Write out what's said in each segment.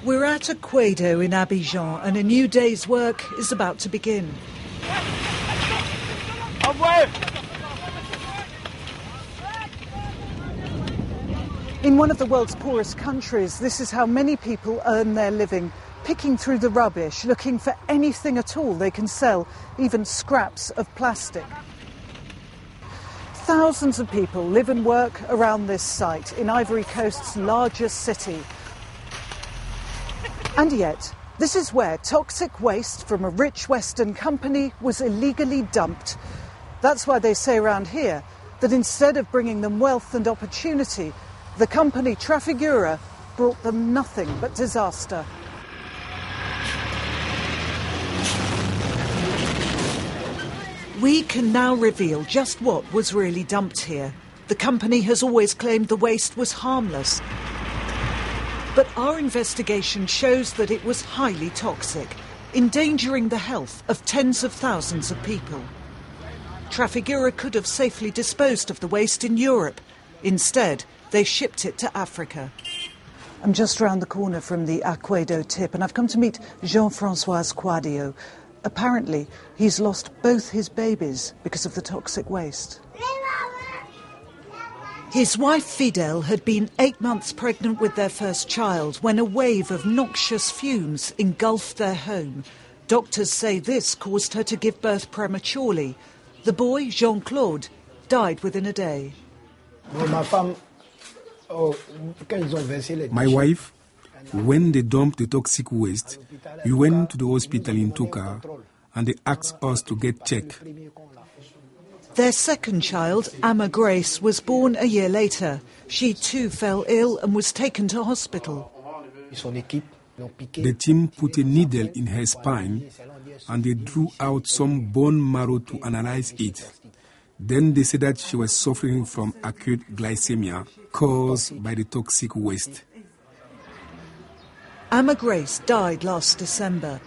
We're at a Quaido in Abidjan and a new day's work is about to begin. In one of the world's poorest countries, this is how many people earn their living, picking through the rubbish, looking for anything at all they can sell, even scraps of plastic. Thousands of people live and work around this site in Ivory Coast's largest city. And yet, this is where toxic waste from a rich Western company was illegally dumped. That's why they say around here that instead of bringing them wealth and opportunity, the company Trafigura brought them nothing but disaster. We can now reveal just what was really dumped here. The company has always claimed the waste was harmless. But our investigation shows that it was highly toxic, endangering the health of tens of thousands of people. Trafigura could have safely disposed of the waste in Europe. Instead, they shipped it to Africa. I'm just round the corner from the Quaido tip and I've come to meet Jean-François Quadio. Apparently, he's lost both his babies because of the toxic waste. His wife Fidel had been 8 months pregnant with their first child when a wave of noxious fumes engulfed their home. Doctors say this caused her to give birth prematurely. The boy, Jean-Claude, died within a day. My wife, when they dumped the toxic waste, we went to the hospital in Tuka and they asked us to get checked. Their second child, Amma Grace, was born a year later. She too fell ill and was taken to hospital. The team put a needle in her spine and they drew out some bone marrow to analyze it. Then they said that she was suffering from acute glycemia caused by the toxic waste. Amma Grace died last December.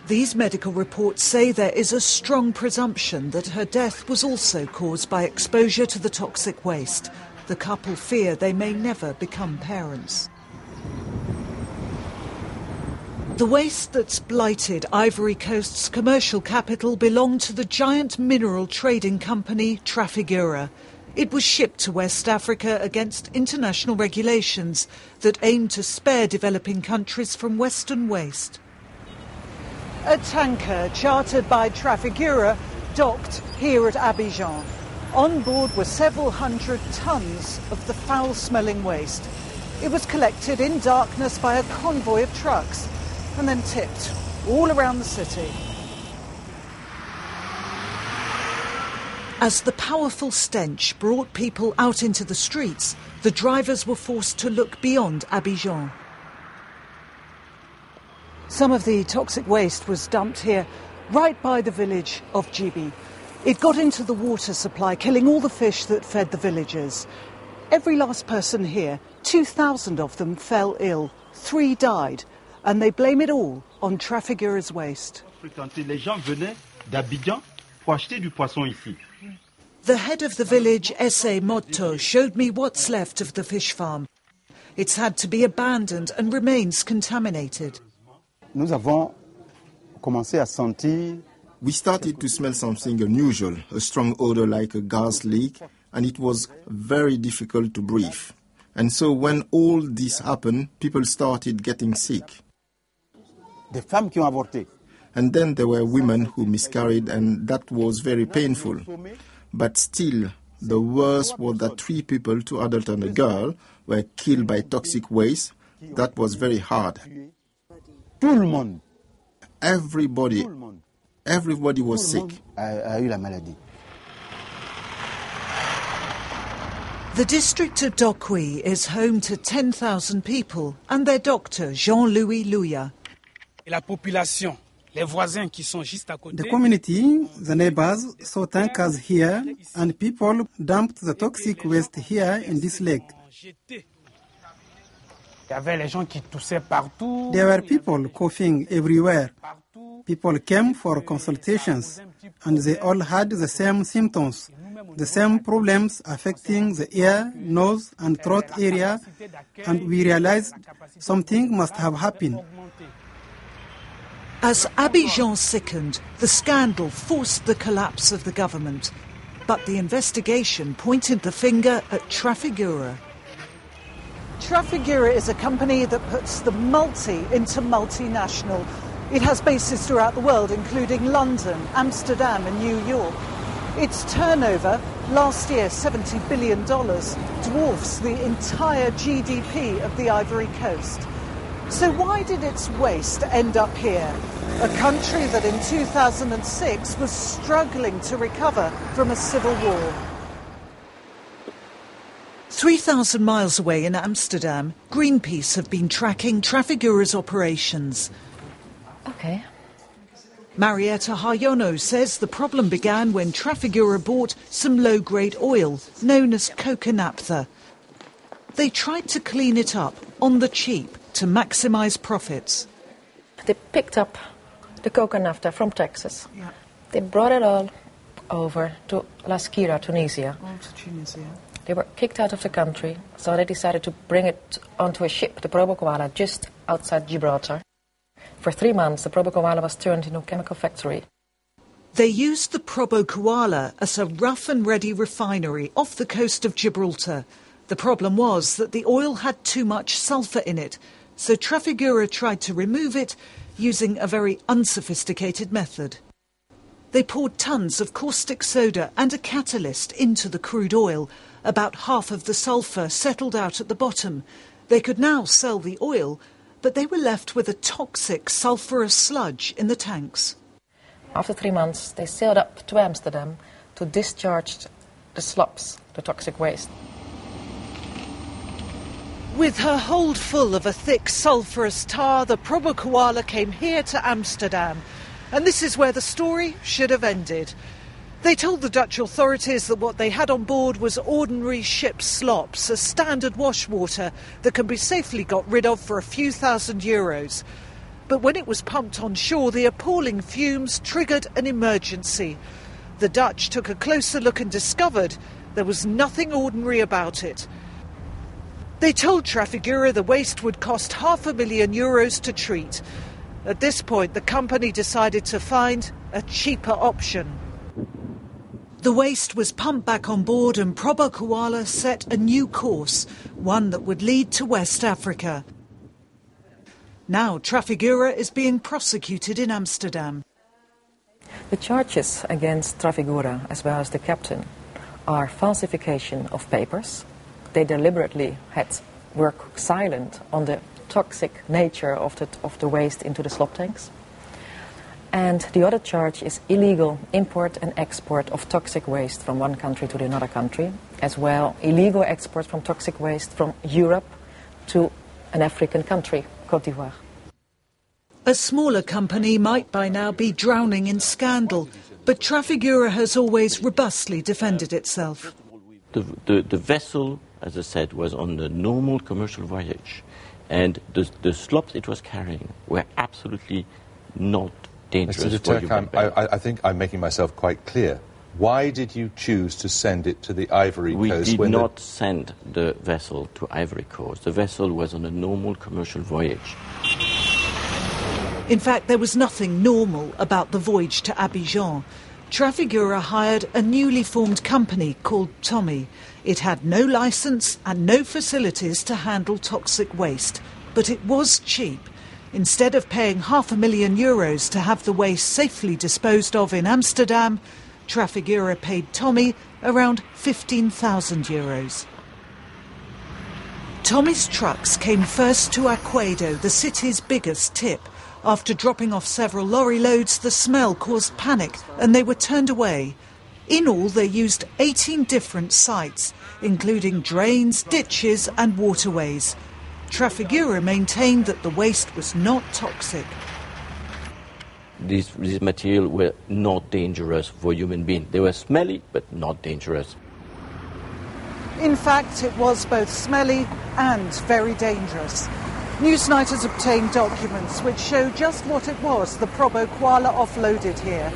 These medical reports say there is a strong presumption that her death was also caused by exposure to the toxic waste. The couple fear they may never become parents. The waste that's blighted Ivory Coast's commercial capital belonged to the giant mineral trading company Trafigura. It was shipped to West Africa against international regulations that aim to spare developing countries from Western waste. A tanker chartered by Trafigura docked here at Abidjan. On board were several hundred tons of the foul-smelling waste. It was collected in darkness by a convoy of trucks and then tipped all around the city. As the powerful stench brought people out into the streets, the drivers were forced to look beyond Abidjan. Some of the toxic waste was dumped here, right by the village of Djibi. It got into the water supply, killing all the fish that fed the villagers. Every last person here, 2,000 of them, fell ill. 3 died, and they blame it all on Trafigura's waste. The head of the village, Esse Motto, showed me what's left of the fish farm. It's had to be abandoned and remains contaminated. We started to smell something unusual, a strong odor like a gas leak, and it was very difficult to breathe. And so when all this happened, people started getting sick. And then there were women who miscarried, and that was very painful. But still, the worst was that 3 people, 2 adults and a girl, were killed by toxic waste. That was very hard. Everybody was sick. The district of Dokwi is home to 10,000 people and their doctor, Jean-Louis Louya. The community, the neighbors, saw tankers here and people dumped the toxic waste here in this lake. There were people coughing everywhere. People came for consultations and they all had the same symptoms. the same problems affecting the ear, nose and throat area, and we realized something must have happened. As Abidjan sickened, the scandal forced the collapse of the government. But the investigation pointed the finger at Trafigura. Trafigura is a company that puts the multi into multinational. It has bases throughout the world, including London, Amsterdam and New York. Its turnover, last year $70 billion, dwarfs the entire GDP of the Ivory Coast. So why did its waste end up here? A country that in 2006 was struggling to recover from a civil war. 3,000 miles away in Amsterdam, Greenpeace have been tracking Trafigura's operations. Okay. Marietta Hayono says the problem began when Trafigura bought some low-grade oil, known as coca naphtha. They tried to clean it up on the cheap to maximise profits. They picked up the coca naphtha from Texas. Yeah. They brought it all over to Lasquira, Tunisia. Oh, to Tunisia. They were kicked out of the country, so they decided to bring it onto a ship, the Probo Koala, just outside Gibraltar. For 3 months, the Probo Koala was turned into a chemical factory. They used the Probo Koala as a rough and ready refinery off the coast of Gibraltar. The problem was that the oil had too much sulphur in it, so Trafigura tried to remove it using a very unsophisticated method. They poured tons of caustic soda and a catalyst into the crude oil. About half of the sulphur settled out at the bottom. They could now sell the oil, but they were left with a toxic sulphurous sludge in the tanks. After 3 months, they sailed up to Amsterdam to discharge the slops, the toxic waste. With her hold full of a thick sulphurous tar, the Probo Koala came here to Amsterdam. And this is where the story should have ended. They told the Dutch authorities that what they had on board was ordinary ship slops, a standard wash water that can be safely got rid of for a few €1,000. But when it was pumped on shore, the appalling fumes triggered an emergency. The Dutch took a closer look and discovered there was nothing ordinary about it. They told Trafigura the waste would cost €500,000 to treat. At this point, the company decided to find a cheaper option. The waste was pumped back on board and Probo Koala set a new course, one that would lead to West Africa. Now Trafigura is being prosecuted in Amsterdam. The charges against Trafigura, as well as the captain, are falsification of papers. They deliberately had work silent on the toxic nature of the waste into the slop tanks. And the other charge is illegal import and export of toxic waste from one country to another country, as well illegal export from toxic waste from Europe to an African country, Côte d'Ivoire. A smaller company might by now be drowning in scandal, but Trafigura has always robustly defended itself. The vessel, as I said, was on the normal commercial voyage, and the slops it was carrying were absolutely not dangerous. Mr. de Turckheim, I think I'm making myself quite clear. Why did you choose to send it to the Ivory Coast? We did not send the vessel to Ivory Coast. The vessel was on a normal commercial voyage. In fact, there was nothing normal about the voyage to Abidjan. Trafigura hired a newly formed company called Tommy. It had no licence and no facilities to handle toxic waste, but it was cheap. Instead of paying €500,000 to have the waste safely disposed of in Amsterdam, Trafigura paid Tommy around €15,000. Tommy's trucks came first to Aquedo, the city's biggest tip. After dropping off several lorry loads, the smell caused panic and they were turned away. In all, they used 18 different sites, including drains, ditches and waterways. Trafigura maintained that the waste was not toxic. These materials were not dangerous for human beings. They were smelly, but not dangerous. In fact, it was both smelly and very dangerous. Newsnight has obtained documents which show just what it was the Probo Koala offloaded here.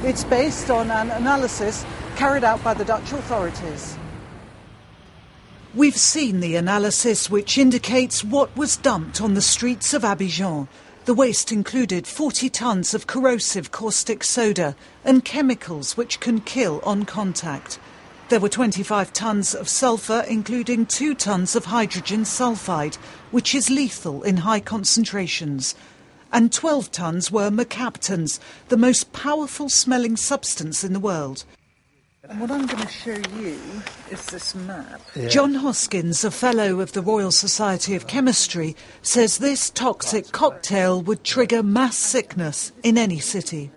It's based on an analysis carried out by the Dutch authorities. We've seen the analysis which indicates what was dumped on the streets of Abidjan. The waste included 40 tonnes of corrosive caustic soda and chemicals which can kill on contact. There were 25 tonnes of sulphur, including 2 tonnes of hydrogen sulphide, which is lethal in high concentrations. And 12 tonnes were mercaptans, the most powerful smelling substance in the world. And what I'm going to show you is this map. Yeah. John Hoskins, a fellow of the Royal Society of Chemistry, says this toxic cocktail would trigger mass sickness in any city.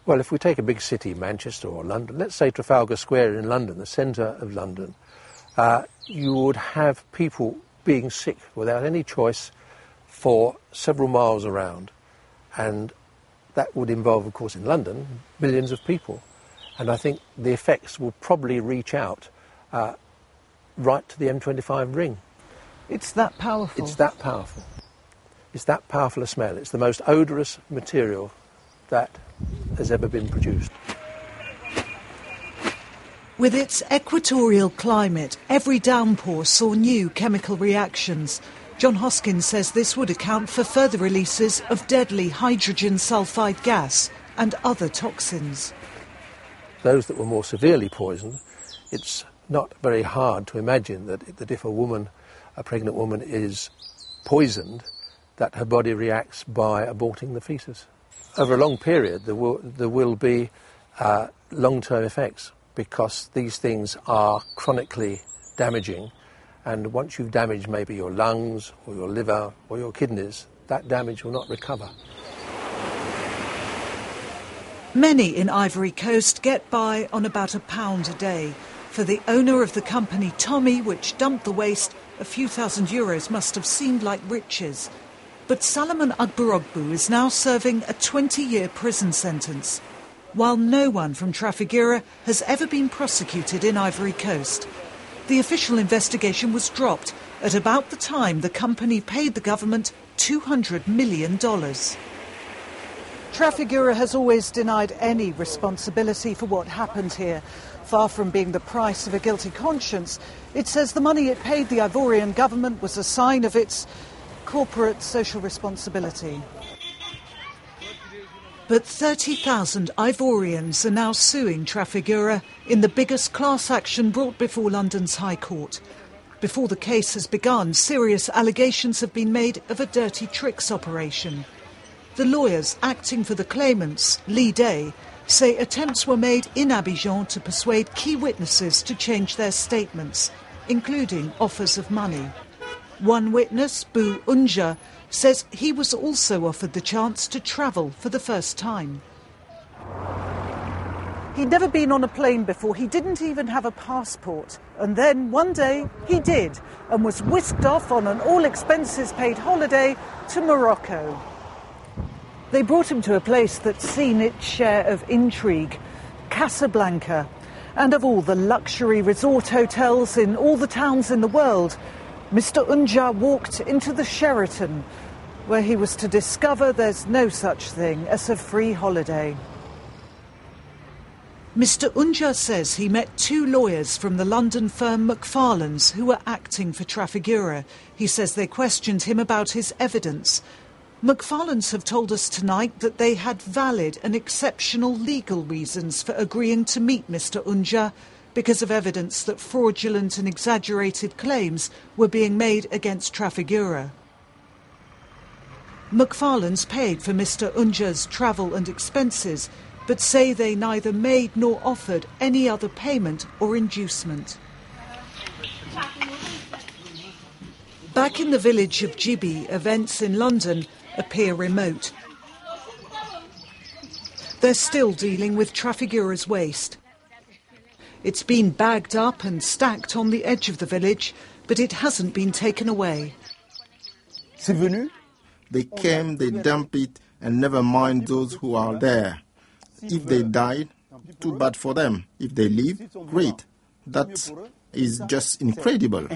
Well, if we take a big city, Manchester or London, let's say Trafalgar Square in London, the centre of London, you would have people being sick without any choice for several miles around. And that would involve, of course, in London, millions of people. And I think the effects will probably reach out right to the M25 ring. It's that powerful? It's that powerful. It's that powerful a smell. It's the most odorous material that has ever been produced. With its equatorial climate, every downpour saw new chemical reactions. John Hoskins says this would account for further releases of deadly hydrogen sulphide gas and other toxins. Those that were more severely poisoned, it's not very hard to imagine that if a pregnant woman is poisoned, that her body reacts by aborting the fetus. Over a long period, there will be long-term effects because these things are chronically damaging, and once you've damaged maybe your lungs or your liver or your kidneys, that damage will not recover. Many in Ivory Coast get by on about £1 a day. For the owner of the company, Tommy, which dumped the waste, a few €1,000 must have seemed like riches. But Salomon Agborogbu is now serving a 20-year prison sentence, while no one from Trafigura has ever been prosecuted in Ivory Coast. The official investigation was dropped at about the time the company paid the government $200 million. Trafigura has always denied any responsibility for what happened here. Far from being the price of a guilty conscience, it says the money it paid the Ivorian government was a sign of its corporate social responsibility. But 30,000 Ivorians are now suing Trafigura in the biggest class action brought before London's High Court. Before the case has begun, serious allegations have been made of a dirty tricks operation. The lawyers acting for the claimants, Lee Day, say attempts were made in Abidjan to persuade key witnesses to change their statements, including offers of money. One witness, Bu Unja, says he was also offered the chance to travel for the first time. He'd never been on a plane before, he didn't even have a passport. And then one day he did, and was whisked off on an all-expenses-paid holiday to Morocco. They brought him to a place that's seen its share of intrigue, Casablanca. And of all the luxury resort hotels in all the towns in the world, Mr. Unja walked into the Sheraton, where he was to discover there's no such thing as a free holiday. Mr. Unja says he met 2 lawyers from the London firm Macfarlane's who were acting for Trafigura. He says they questioned him about his evidence. Macfarlane's have told us tonight that they had valid and exceptional legal reasons for agreeing to meet Mr. Unja because of evidence that fraudulent and exaggerated claims were being made against Trafigura. Macfarlane's paid for Mr. Unja's travel and expenses, but say they neither made nor offered any other payment or inducement. Back in the village of Djibi, events in London appear remote. They're still dealing with Trafigura's waste. It's been bagged up and stacked on the edge of the village, but it hasn't been taken away. They came, they dump it, and never mind those who are there. If they died, too bad for them. If they live, great. That is just incredible.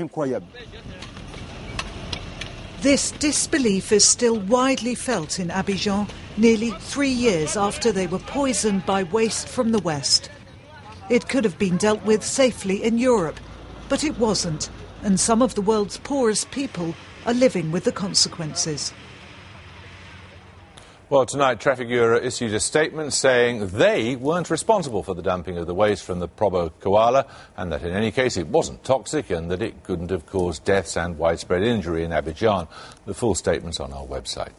This disbelief is still widely felt in Abidjan, nearly 3 years after they were poisoned by waste from the West. It could have been dealt with safely in Europe, but it wasn't, and some of the world's poorest people are living with the consequences. Well, tonight Trafigura issued a statement saying they weren't responsible for the dumping of the waste from the Probo koala, and that in any case it wasn't toxic and that it couldn't have caused deaths and widespread injury in Abidjan. The full statement's on our website.